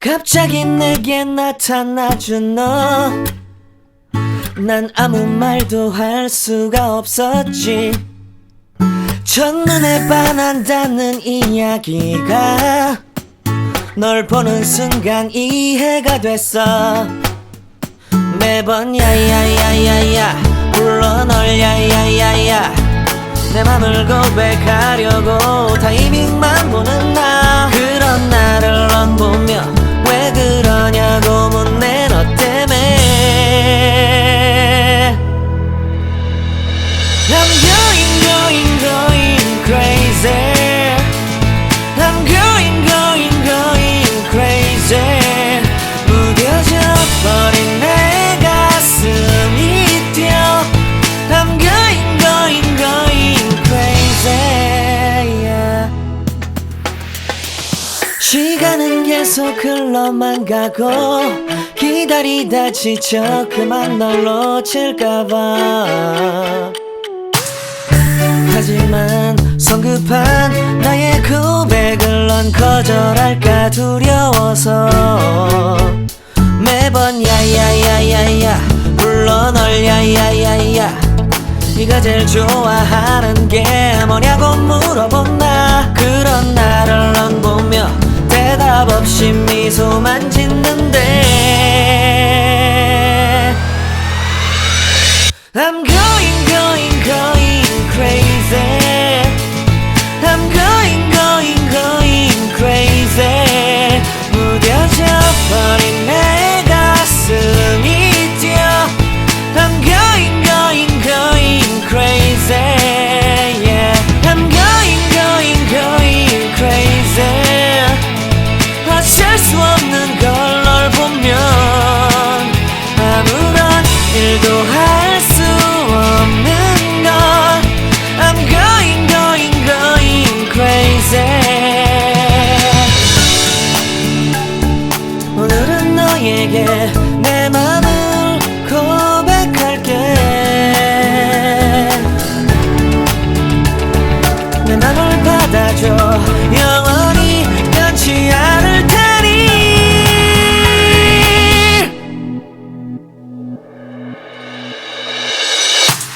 갑자기 내게 나타나준 너, 난 아무 말도 할 수가 없었지. 첫눈에 반한다는 이야기가 널 보는 순간 이해가 됐어. 매번 야야야야야 불러 널 야야야야, 내 맘을 고백하려고 타이밍만 보는 나. 그런 나를 넌 보며 왜 그러냐고 묻네. 너 때문에 I'm going crazy. I'm going crazy. 무뎌져 버린 내 가슴이 뛰어. I'm going crazy, yeah. 시간은 계속 흘러만 가고 기다리다 지쳐 그만 널 놓칠까봐. 하지만 성급한 나의 고백을 넌 거절할까 두려워서 매번 야야야야야 불러 널 야야야야. 네가 제일 좋아하는 게 뭐냐고 물어본 나. 그런 나를 넌 보며 대답 없이 미소만 짓는데 I'm going crazy. I'm going crazy. 무뎌져 버린 내 가슴이 뛰어. I'm going crazy, yeah. I'm going crazy. 어쩔 수 없는 걸 널 보면 아무런 일도 할 수 없는 걸. I'm going crazy. 오늘은 너에게 내 맘을 고백할게. 내 맘을 받아줘. 영원히 변치 않을 테니.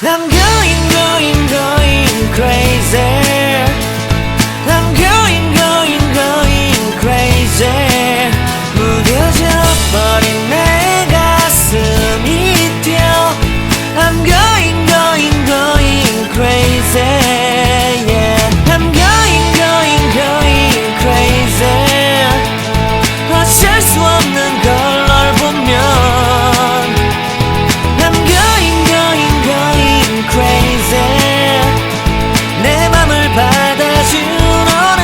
I'm going crazy. I'm going crazy. 무뎌져 버린 내 가슴이 뛰어. I'm going crazy, yeah. I'm going crazy. 어쩔 수 없는 걸 널 보면 I'm going crazy. 내 맘을 받아준 오늘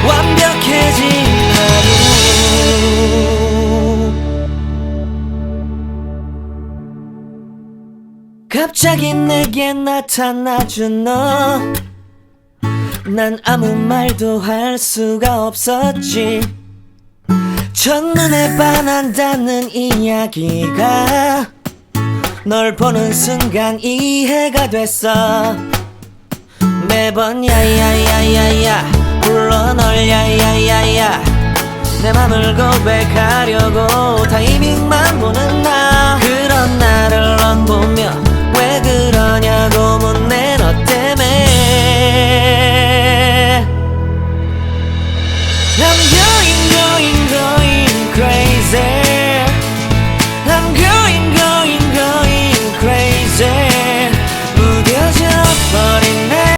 완벽해진 하루. 갑자기 내게 나타나준 너, 난 아무 말도 할 수가 없었지. 첫눈에 반한다는 이야기가 널 보는 순간 이해가 됐어. 매번 야야야야야 불러 널 야야야야, 내 맘을 고백하려고 타이밍만 보는 나. 그런 나를 넌 보며 왜 그러냐고 묻네. 너 때문에 I'm